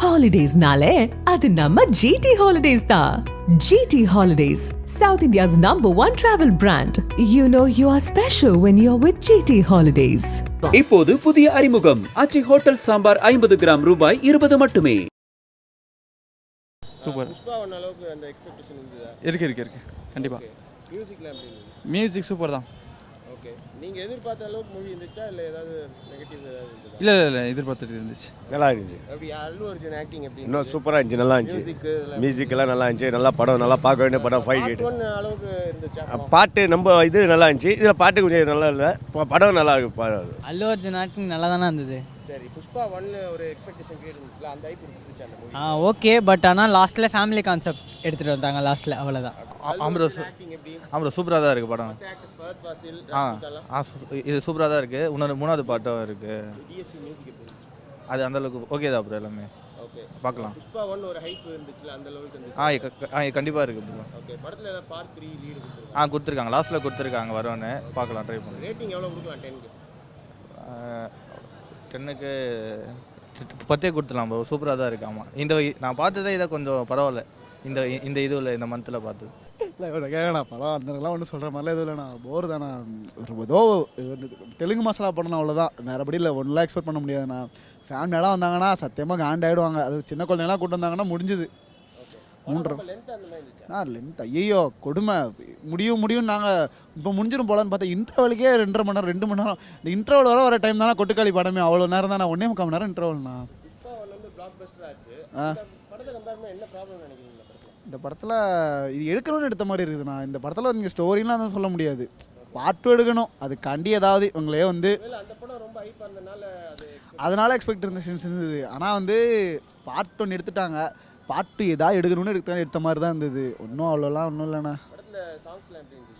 Holidays-nale, adu namma GT Holidays da. GT Holidays, South India's #1 travel brand. You know you are special when you're with GT Holidays. இப்போது புதிய அறிமுகம் ஆச்சி hotel sambar 50 gram ரூபாய் 20 மட்டுமே. Super. Pushpa one அளவுக்கு அந்த expectation இருந்ததா? இருக்கு கண்டிப்பா. மியூசிக்ல எப்படி இருந்தது? மியூசிக் சூப்பர் தான். ஓகே. நீங்க எதிர்பார்த்த அளவுக்கு மூவி இருந்துச்சா இல்ல ஏதாவது நெகட்டிவ் ஏதாவது இருந்ததா? இல்ல எதிர்பார்த்துட்டு இருந்துச்சு. நல்லா இருந்துச்சு. அப்படி அல்லு அர்ஜுன் ஆக்டிங் எப்படி இருந்தது? இன்னும் சூப்பராக இருந்துச்சு, நல்லா இருந்துச்சு. மியூசிக் எல்லாம் நல்லா இருந்துச்சு, நல்லா படம், நல்லா பார்க்க வேண்டிய படம். ஃபைட் ஒன் அளவுக்கு இருந்துச்சா? பாட்டு நம்ம இது நல்லா இருந்துச்சு, இதில் பாட்டு கொஞ்சம் நல்லா இல்லை, படம் நல்லா இருக்கு. அல்லு அர்ஜுன் ஆக்டிங் நல்லா தானே இருந்தது. சரி, புஷ்பா ஒன் ஒரு எக்ஸ்பெக்டேஷன் கிரியேட் இருந்துச்சுல, அந்த ஹைப் இருந்துச்சு அந்த மூவி. ஓகே, பட் ஆனால் லாஸ்ட்டில் ஃபேமிலி கான்செப்ட் எடுத்துகிட்டு வந்தாங்க லாஸ்ட்டில், அவ்வளோதான். ஆக்டிங் எப்படி? ஆமாம், சூப்பராக தான் இருக்குது படம். ஆக்டர்ஸ் ஃபஹத் ஃபாசில், இது சூப்பராக தான் இருக்குது. இன்னொரு மூணாவது பாட்டும் இருக்குது. டிஎஸ்பி மியூசிக் எப்படி இருந்துச்சு? அது அந்தளவுக்கு ஓகே தான் ப்ரோ, எல்லாமே ஓகே பார்க்கலாம். புஷ்பா ஒன் ஒரு ஹைப் இருந்துச்சுல, அந்த அளவுக்கு இருந்துச்சு. கண்டிப்பாக இருக்குது ப்ரோ. ஓகே, படத்துல ஏதாவது பார்ட் 3 லீடு கொடுத்துருக்காங்க? கொடுத்துருக்காங்க, லாஸ்ட்டில் கொடுத்துருக்காங்க, வருவானு பார்க்கலாம், ட்ரை பண்ணுங்க. ரேட்டிங் எவ்வளோ கொடுக்கலாம் 10க்கு? 10க்கு 10 கொடுத்துலாம் ப்ரோ, சூப்பராக தான் இருக்குது. ஆமாம், நான் பார்த்ததே இதை கொஞ்சம் பரவாயில்ல, இந்த இதுவில் இந்த மந்தில் பார்த்தது. இல்லை இவ்வளோ கேட்கணா படம் அந்தலாம் ஒன்றும் சொல்கிற மாதிரிலாம் எதுவும் இல்லைண்ணா, போர் தானே. ஏதோ தெலுங்கு மசாலா படம் அவ்வளோதான், வேறுபடி இல்லை. ஒன்றுலாம் எக்ஸ்பெக்ட் பண்ண முடியாதுண்ணா. ஃபேமிலியெல்லாம் வந்தாங்கன்னா சத்தியமாக காண்டாயிடுவாங்க. அது சின்ன குழந்தைங்களாம் கூட்டு வந்தாங்கன்னா முடிஞ்சுது. 3 லென்த் ஐயோ கொடுமை. முடியும் நாங்கள் இப்போ முடிஞ்சிடும் போலான்னு பார்த்தா இன்டர்வலுக்கே 2.5 மணி நேரம் 2 மணி நேரம். இந்த இன்டர்வல் வர டைம் தானே கொட்டுக்காளி படமே, அவ்வளோ நேரம் தான். 1.25 மணி நேரம் இன்டர்வல்ண்ணா. இந்த படத்தில் இது எடுக்கணும்னு எடுத்த மாதிரி இருக்குதுண்ணா. இந்த படத்தில் நீங்கள் ஸ்டோரிலாம் வந்து சொல்ல முடியாது, பாட்டு எடுக்கணும். அதுக்காண்டி ஏதாவது இவங்களே வந்து அதனால் எக்ஸ்பெக்டேஷன்ஸ் இருந்தது. ஆனால் வந்து பார்ட் 1 எடுத்துட்டாங்க, பாட்டு ஏதாவது எடுக்கணும்னு எடுத்த மாதிரி தான் இருந்தது. ஒன்றும் அவ்வளோலாம் ஒன்றும் இல்லைண்ணா.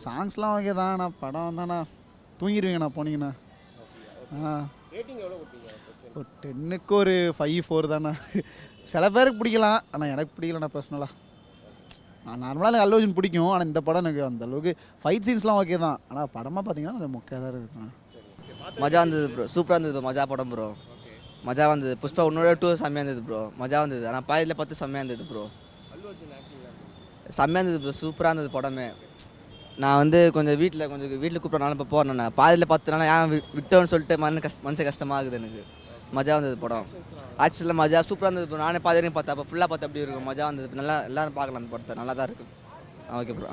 சாங்ஸ்லாம் ஓகே தான்ண்ணா. படம் தானே தூங்கிடுவீங்கண்ணா போனீங்கண்ணா. ஒரு 10க்கு ஒரு 5-4 தானே. சில பேருக்கு பிடிக்கலாம், ஆனால் எனக்கு பிடிக்கலண்ணா பர்சனலாக. நார்மலாக எனக்கு அல்லு அர்ஜுன் பிடிக்கும், ஆனால் இந்த படம் எனக்கு அந்த அளவுக்கு ஃபைட் சீன்ஸ்லாம் ஓகே தான், ஆனால் படமாக பார்த்தீங்கன்னா கொஞ்சம் மொக்கையாக தான் இருக்குதுண்ணா. மஜா வந்தது ப்ரோ, சூப்பராக இருந்தது. மஜா படம் ப்ரோ, மஜா வந்தது. புஷ்பா 1 செம்மையாக இருந்தது ப்ரோ, மஜா வந்தது. ஆனால் பாதியில் 10 செம்மையாக இருந்தது ப்ரோ, செம்மையாக இருந்தது ப்ரோ, சூப்பராக இருந்தது படமே. நான் வந்து வீட்டில் கூப்பிட்றனால இப்போ போகிறேன். நான் பாதியில் 10 நாள் ஏன் விட்டோன்னு சொல்லிட்டு மனசு கஷ்டமாக இருக்குது எனக்கு. மஜா வந்தது படம், ஆக்சுவலாக மஜா சூப்பராக இருந்தது ப்ரோ. நானே பாதி வரைக்கும் பார்த்தேன், அப்போ ஃபுல்லாக பார்த்து அப்படி இருக்கும். மஜா வந்தது, நல்லா எல்லோரும் பார்க்கலாம் அந்த படத்தை, நல்லா தான் இருக்குது. Okay bro.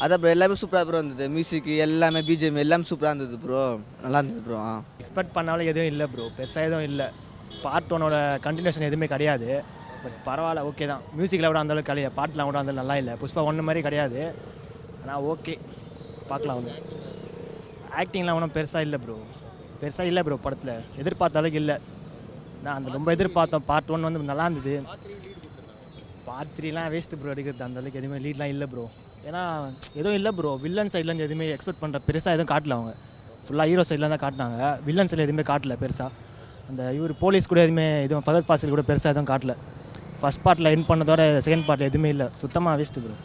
அதான் ப்ரோ, எல்லாமே சூப்பராக ப்ரோ இருந்தது. மியூசிக்கு எல்லாமே, பிஜிஎம் எல்லாமே சூப்பராக இருந்தது ப்ரோ, நல்லா இருந்தது ப்ரோ. எக்ஸ்பெக்ட் பண்ணாலும் எதுவும் இல்லை ப்ரோ, பெருசாக எதுவும் இல்லை. பார்ட் 1 கண்டினியூஷன் எதுவுமே கிடையாது. பட் பரவாயில்ல, ஓகே தான். மியூசிக்கில் கூட அந்தளவுக்கு கிடையாது, பாட்டெலாம் கூட அந்த நல்லா இல்லை. புஷ்பா 1 மாதிரி கிடையாது, ஆனால் ஓகே பார்க்கலாம். வந்து ஆக்டிங்லாம் ஒன்றும் பெருசாக இல்லை ப்ரோ படத்தில். எதிர்பார்த்த அளவுக்கு இல்லை. நான் அந்த ரொம்ப எதிர்பார்த்தோம். பார்ட் 1 வந்து நல்லா இருந்தது. பார்ட் 3லாம் வேஸ்ட்டு ப்ரோ எடுக்கிறது. அந்தளவுக்கு எதுவுமே லீட்லாம் இல்லை ப்ரோ. ஏன்னா எதுவும் இல்லை ப்ரோ, வில்லன் சைட்லேருந்து எதுவுமே எக்ஸ்பெக்ட் பண்ணுற பெருசாக எதுவும் காட்டல. அவங்க ஃபுல்லாக ஹீரோ சைடில் தான் காட்டினாங்க, வில்லன் சைடில் எதுவுமே காட்டல பெருசாக. அந்த போலீஸ் கூட எதுவும் ஃபஹத் ஃபாசில் கூட பெருசாக எதுவும் காட்டல. ஃபஸ்ட் பார்ட்டில் என் பண்ணதோட செகண்ட் பார்ட்டில் எதுவுமே இல்லை, சுத்தமாக வேஸ்ட்டு ப்ரோ.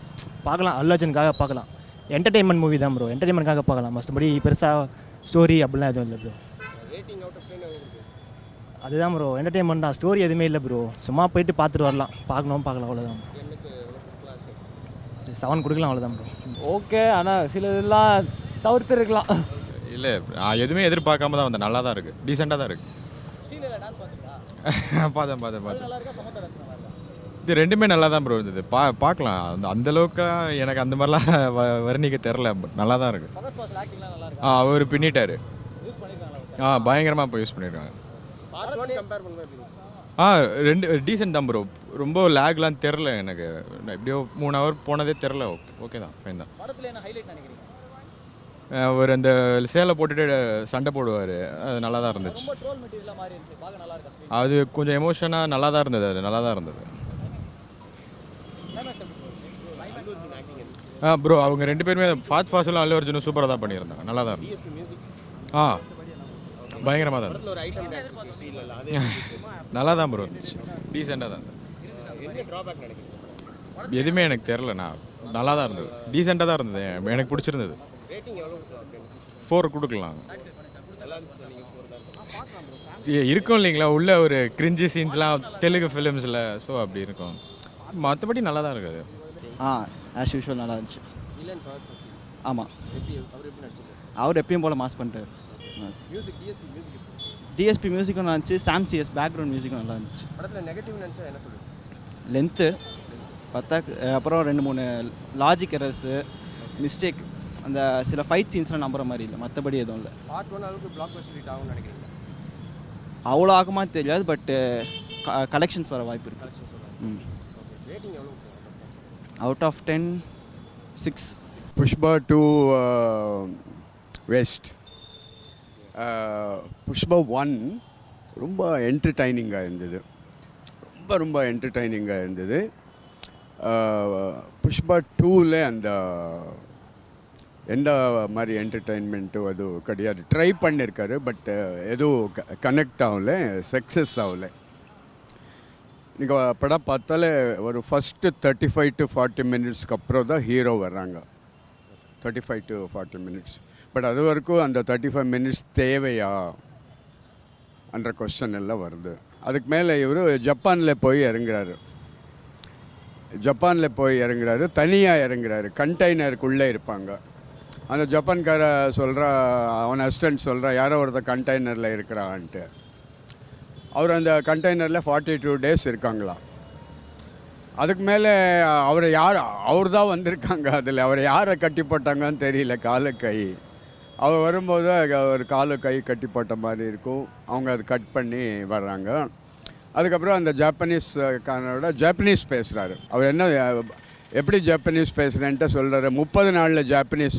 பார்க்கலாம், அல்லு அர்ஜுனுக்காக பார்க்கலாம். என்டர்டெயின்மெண்ட் மூவி தான் ப்ரோ, என்டர்டெயின்மெண்ட்காக பார்க்கலாம். மற்றபடி பெருசாக ஸ்டோரி அப்படிலாம் எதுவும் இல்லை ப்ரோ. அதுதான் ப்ரோ, என்டர்டெயின்மெண்ட் தான், ஸ்டோரி எதுவுமே இல்லை ப்ரோ. சும்மா போயிட்டு பார்த்துட்டு வரலாம், பார்க்கலாம், அவ்வளோதான். 7 கொடுக்கலாம், அவ்வளோதான் ப்ரோ. ஓகே, ஆனால் சில இதெல்லாம் தவிர்த்து இருக்கலாம். இல்லை, எதுவுமே எதிர்பார்க்காம தான் வந்து நல்லா தான் இருக்குது, டீசெண்டாக தான் இருக்குது. பார்த்தேன். இது ரெண்டுமே நல்லா தான் ப்ரோ இருந்தது. பார்க்கலாம். அந்தளவுக்கு எனக்கு அந்த மாதிரிலாம் வர்ணிக்க தெரில, பட் நல்லா தான் இருக்குது. அவர் பின்னிட்டார். பயங்கரமாக இப்போ யூஸ் பண்ணியிருக்காங்க. 2 டீசென்ட் தான் ப்ரோ, ரொம்ப லேக்லாம் தெரில எனக்கு. எப்படியோ 3 ஹவர் போனதே தெரில. ஓகே தான், ஃபைன் தான். அவர் அந்த சேலை போட்டுட்டு சண்டை போடுவார், அது நல்லா தான் இருந்துச்சு. அது கொஞ்சம் எமோஷனாக நல்லா தான் இருந்தது, அது நல்லா தான் இருந்தது. ப்ரோ, அவங்க 2 பேருமே ஃபஹத் ஃபாசிலும் அல்லு அர்ஜுனும் சூப்பராக தான் பண்ணியிருந்தாங்க, நல்லா தான் இருந்தது. பயங்கரமாக தான் இருந்துச்சு, நல்லா தான் ப்ரோ இருந்துச்சு, டீசெண்டாக தான் இருந்தது. எதுவுமே எனக்கு தெரில, நல்லா தான் இருந்தது, டீசெண்டாக தான் இருந்தது, எனக்கு பிடிச்சிருந்தது. 4 கொடுக்கலாம். இருக்கும் இல்லைங்களா, உள்ள ஒரு கிரிஞ்சி சீன்ஸ்லாம் தெலுங்கு ஃபிலிம்ஸில், ஸோ அப்படி இருக்கும். மற்றபடி நல்லா தான் இருக்குது. ஆஸ் யூஷுவல் நல்லா இருந்துச்சு. வில்லன் ஃபஹத் ஃபாசில் ஆமாம், அவர் எப்படி நடிச்சிருக்காரு? அவர் எப்பயும் போல் மாஸ் பண்ணிட்டார். மியூசிக் மியூசிக் டிஎஸ்பி மியூசிக்கும் நல்லா இருந்துச்சு, சாம் சிஎஸ் பேக்ரவுண்ட் மியூசிக்கும் நல்லா இருந்துச்சு. படத்தில் நெகட்டிவ் நினச்சா என்ன சொல்லுது? லென்த்து அப்புறம் 2-3 லாஜிக் எரர்ஸு, மிஸ்டேக், அந்த சில ஃபைட் சீன்ஸ்லாம் நம்புற மாதிரி இல்லை, மற்றபடி எதுவும் இல்லை. பார்ட் 1 அளவுக்கு பிளாக் பஸ்டர் ஹிட் ஆகும்னு நினைக்கிறீங்களா? அவ்வளோ ஆகுமா தெரியாது, பட் கலெக்ஷன்ஸ் வர வாய்ப்பு இருக்குது. ரேட்டிங் எவ்வளோ? Out of 10, 6. Pushpa 2 waste. Pushpa 1 ரொம்ப என்டர்டைனிங்காக இருந்தது, ரொம்ப என்டர்டைனிங்காக இருந்தது. புஷ்பா 2ல் அந்த எந்த மாதிரி என்டர்டெயின்மெண்ட்டும் அதுவும் கிடையாது. ட்ரை பண்ணியிருக்காரு, பட் எதுவும் கனெக்ட் ஆகலை, சக்ஸஸ் ஆகலை. நீங்கள் படம் பார்த்தாலே ஒரு ஃபஸ்ட்டு 35 to 40 மினிட்ஸ்க்கு அப்புறம் தான் ஹீரோ வர்றாங்க. 35 to 40 மினிட்ஸ். பட் அது வரைக்கும் அந்த 35 மினிட்ஸ் தேவையா என்ற கொஸ்டின் எல்லாம் வருது. அதுக்கு மேலே இவர் ஜப்பானில் போய் இறங்குறாரு, தனியாக இறங்குறாரு, கண்டெய்னருக்குள்ளே இருப்பாங்க. அந்த ஜப்பான்கார சொல்கிறா, அவன் அசிஸ்டன்ட் சொல்கிறா, யாரோ ஒருத்தர் கண்டெய்னரில் இருக்கிறான்ட்டு. அவர் அந்த கண்டெய்னரில் 42 days இருக்காங்களாம். அதுக்கு மேலே அவர் தான் வந்திருக்காங்க. அதில் அவர் யாரை கட்டி போட்டாங்கன்னு தெரியல, காலு கை. அவர் வரும்போது ஒரு காலு கை கட்டி போட்ட மாதிரி இருக்கும். அவங்க அது கட் பண்ணி வர்றாங்க. அதுக்கப்புறம் அந்த ஜாப்பனீஸ் பேசுகிறாரு. அவர் என்ன எப்படி ஜாப்பனீஸ் பேசுகிறேன்ட்டு சொல்கிறாரு. 30 நாளில் ஜாப்பனீஸ்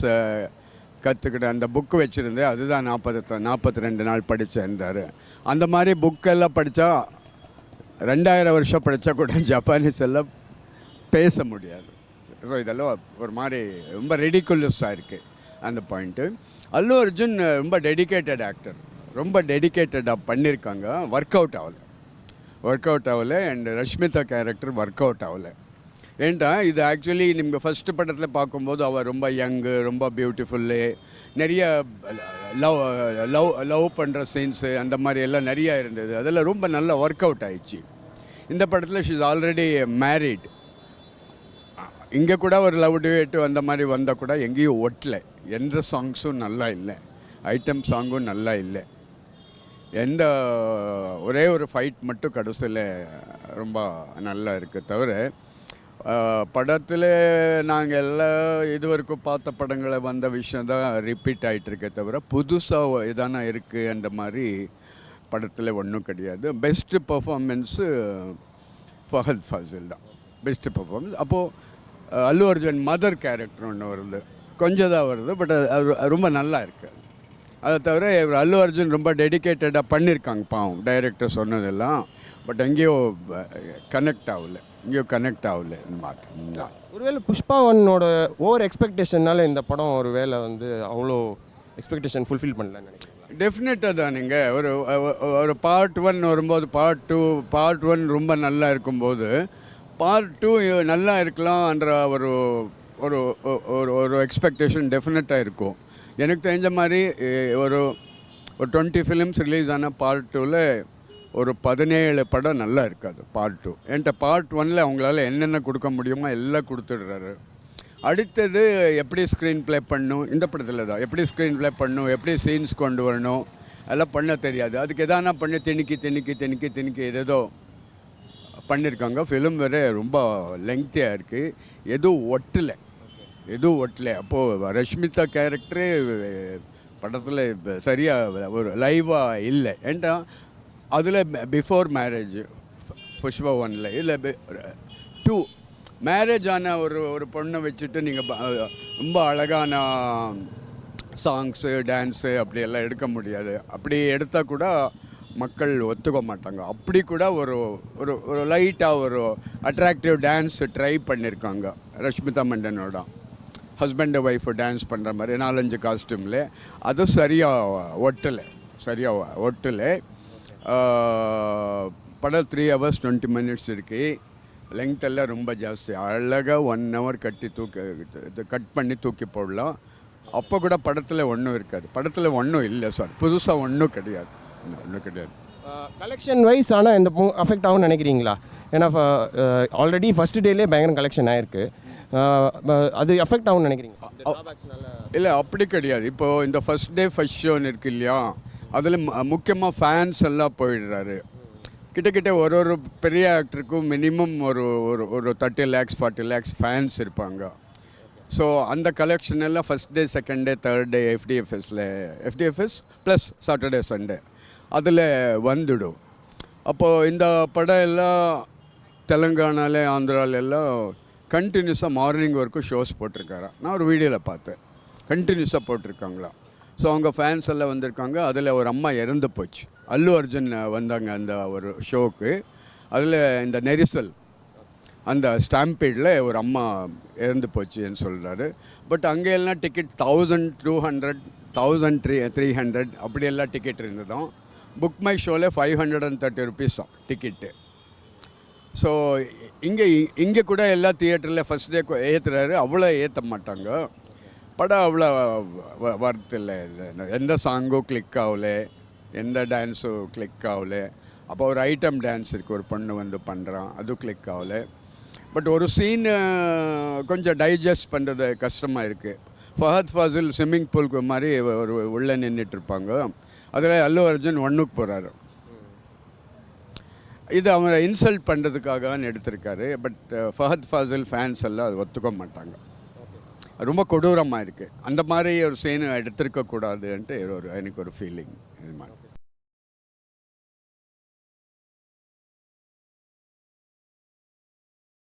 கற்றுக்கிட்ட அந்த புக்கு வச்சுருந்தேன், அதுதான் 42 நாள் படித்தேன்றாரு. அந்த மாதிரி புக்கெல்லாம் படித்தா 2000 வருஷம் படித்தா கூட ஜப்பானீஸ் எல்லாம் பேச முடியாது. ஸோ இதெல்லாம் ஒரு மாதிரி ரொம்ப ரெடிகுலஸாக இருக்குது அந்த பாயிண்ட்டு. அல்லு அர்ஜுன் ரொம்ப டெடிக்கேட்டட் ஆக்டர், ரொம்ப டெடிக்கேட்டடாக பண்ணியிருக்காங்க. ஒர்க் அவுட் ஆகலை. And Rashmitha character work out ஆகலை. ஏன்டா இது ஆக்சுவலி நீங்கள் ஃபஸ்ட்டு படத்தில் பார்க்கும்போது அவள் ரொம்ப யங்கு, ரொம்ப பியூட்டிஃபுல்லு, நிறைய லவ் பண்ணுற சீன்ஸு அந்த மாதிரி எல்லாம் நிறையா இருந்தது. அதெல்லாம் ரொம்ப நல்லா ஒர்க் அவுட் ஆயிடுச்சு. இந்த படத்தில் ஷீ இஸ் ஆல்ரெடி மேரிட். இங்கே கூட ஒரு லவ் டுவேட்டு அந்த மாதிரி வந்தால் கூட எங்கேயும் ஒட்டலை. எந்த சாங்ஸும் நல்லா இல்லை, ஐட்டம் சாங்கும் நல்லா இல்லை. ஒரே ஒரு ஃபைட் மட்டும் கடைசியில் ரொம்ப நல்லா இருக்குது. தவிர படத்தில் நாங்கள் எல்லாம் இதுவரைக்கும் பார்த்த படங்களை வந்த விஷயம் தான் ரிப்பீட் ஆகிட்டுருக்கே தவிர புதுசாக எதானா இருக்குது அந்த மாதிரி படத்தில் ஒன்றும் கிடையாது. பெஸ்ட்டு பர்ஃபார்மென்ஸு ஃபஹத் ஃபாசில் தான் பெஸ்ட்டு பர்ஃபார்மன்ஸ். அப்போது அல்லு அர்ஜுன் மதர் கேரக்டர் ஒன்று வருது, கொஞ்சம் தான் வருது, பட் அது ரொம்ப நல்லா இருக்குது. அதை தவிர இவர் அல்லு அர்ஜுன் ரொம்ப டெடிக்கேட்டடாக பண்ணியிருக்காங்க பாவம், டைரக்டர் சொன்னதெல்லாம். பட் எங்கேயோ கனெக்ட் ஆகலை. ஒருவேளை புஷ்பா 1ஓட ஓவர் எக்ஸ்பெக்டேஷன்னால இந்த படம் ஒரு வேளை வந்து அவ்வளோ எக்ஸ்பெக்டேஷன் ஃபுல்ஃபில் பண்ணலன்னு நினைக்கிறேன். டெஃபினட்டாக தான். நீங்கள் ஒரு பார்ட் 1 வரும்போது பார்ட் 1 ரொம்ப நல்லா இருக்கும்போது பார்ட் 2 நல்லா இருக்கலாம்ன்ற ஒரு ஒரு ஒரு எக்ஸ்பெக்டேஷன் டெஃபினட்டாக இருக்கும். எனக்கு தெரிஞ்ச மாதிரி ஒரு 20 ஃபிலிம்ஸ் ரிலீஸ் ஆன பார்ட் 2ல் ஒரு 17 படம் நல்லா இருக்காது பார்ட் 2. என்கிட்ட பார்ட் 1ல் அவங்களால என்னென்ன கொடுக்க முடியுமோ எல்லாம் கொடுத்துடுறாரு. அடுத்தது எப்படி ஸ்க்ரீன் ப்ளே பண்ணணும், இந்த படத்தில் தான் எப்படி ஸ்க்ரீன் ப்ளே பண்ணணும், எப்படி சீன்ஸ் கொண்டு வரணும் அதெல்லாம் பண்ண தெரியாது. அதுக்கு எதானா பண்ணி திணிக்கி ஏதேதோ பண்ணியிருக்காங்க. ஃபிலிம் வேறு ரொம்ப லெங்க்த்தியாக இருக்குது, எதுவும் ஒட்டலை. அப்போது ரஷ்மிதா கேரக்டரு படத்தில் சரியாக ஒரு லைவாக இல்லை. ஏன்டா அதில் பிஃபோர் மேரேஜ் புஷ்பா 1ல் இல்லை 2 மேரேஜ் ஆன ஒரு பொண்ணை வச்சுட்டு நீங்கள் ரொம்ப அழகான சாங்ஸு டான்ஸு அப்படியெல்லாம் எடுக்க முடியாது. அப்படி எடுத்தால் கூட மக்கள் ஒத்துக்க மாட்டாங்க. அப்படி கூட ஒரு ஒரு ஒரு லைட்டாக ஒரு அட்ராக்டிவ் டான்ஸ் ட்ரை பண்ணியிருக்காங்க ரஷ்மிதா மண்டனோட ஹஸ்பண்ட் ஒய்ஃபு டான்ஸ் பண்ணுற மாதிரி 4-5 காஸ்டியூமில். அதுவும் சரியாக ஒட்டலை. படம் 3 hours 20 minutes இருக்குது. லெங்த் எல்லாம் ரொம்ப ஜாஸ்தி. அழகாக 1 hour கட் பண்ணி தூக்கி போடலாம். அப்போ கூட படத்தில் ஒன்றும் இருக்காது. படத்தில் ஒன்றும் இல்லை சார், புதுசாக ஒன்றும் கிடையாது. ஒன்றும் கிடையாது. கலெக்ஷன் வைஸ் ஆனால் இந்த அஃபெக்ட் ஆகும்னு நினைக்கிறீங்களா? ஏன்னா ஆல்ரெடி ஃபஸ்ட் டேலேயே பயங்கர கலெக்ஷன் ஆயிருக்கு. அது அஃபெக்ட் ஆகும்னு நினைக்கிறீங்களா? இல்லை அப்படி கிடையாது. இப்போது இந்த ஃபஸ்ட் டே ஃபஸ்ட் ஷோன்னு இருக்கு இல்லையா, அதில் முக்கியமாக ஃபேன்ஸ் எல்லாம் போயிடுறாரு. கிட்டக்கிட்ட ஒரு பெரிய ஆக்டருக்கும் மினிமம் ஒரு ஒரு ஒரு 30 lakhs 40 lakhs ஃபேன்ஸ் இருப்பாங்க. ஸோ அந்த கலெக்ஷன் எல்லாம் first day second day third day FDFS plus Saturday Sunday அதில் வந்துடும். அப்போது இந்த படம் எல்லாம் தெலுங்கானால ஆந்திராலெல்லாம் கண்டினியூஸாக மார்னிங் வரைக்கும் ஷோஸ் போட்டிருக்காரா. நான் ஒரு வீடியோவில் பார்த்தேன், கண்டினியூஸாக போட்டிருக்காங்களா. ஸோ அவங்க ஃபேன்ஸ் எல்லாம் வந்திருக்காங்க. அதில் ஒரு அம்மா இறந்து போச்சு. அல்லு அர்ஜுன் வந்தாங்க அந்த ஒரு ஷோக்கு. அதில் இந்த நெரிசல் அந்த ஸ்டாம்பீடில் ஒரு அம்மா இறந்து போச்சுன்னு சொல்கிறாரு. பட் அங்கே எல்லாம் டிக்கெட் 1200 1300 அப்படியெல்லாம் டிக்கெட் இருந்ததும். புக் மை ஷோவில் 530 rupees டிக்கெட்டு. ஸோ இங்கே கூட எல்லா தியேட்டரில் ஃபஸ்ட் டே ஏற்றுறாரு. அவ்வளோ ஏற்ற மாட்டாங்க. படம் அவ்வளோ வரத்தில்லை. எந்த சாங்கும் கிளிக் ஆகலை, எந்த டான்ஸும் கிளிக் ஆகலை. அப்போ ஒரு ஐட்டம் டான்ஸ் இருக்குது, ஒரு பொண்ணு வந்து பண்ணுறான், அதுவும் கிளிக் ஆகலை. பட் ஒரு சீன் கொஞ்சம் டைஜஸ்ட் பண்ணுறது கஷ்டமாக இருக்குது. ஃபஹத் ஃபாசில் ஸ்விம்மிங் பூலுக்கு மாதிரி ஒரு உள்ளே நின்றுட்டுருப்பாங்க. அதில் அல்லு அர்ஜுன் ஒன்றுக்கு போகிறாரு. இது அவரை இன்சல்ட் பண்ணுறதுக்காகன்னு எடுத்திருக்காரு. பட் ஃபஹத் ஃபாசில் ஃபேன்ஸ் எல்லாம் அது ஒத்துக்க மாட்டாங்க. ரொம்ப கொடூரமாக இருக்குது. அந்த மாதிரி ஒரு சீன் எடுத்திருக்கக்கூடாதுன்ட்டு எனக்கு ஒரு ஃபீலிங்.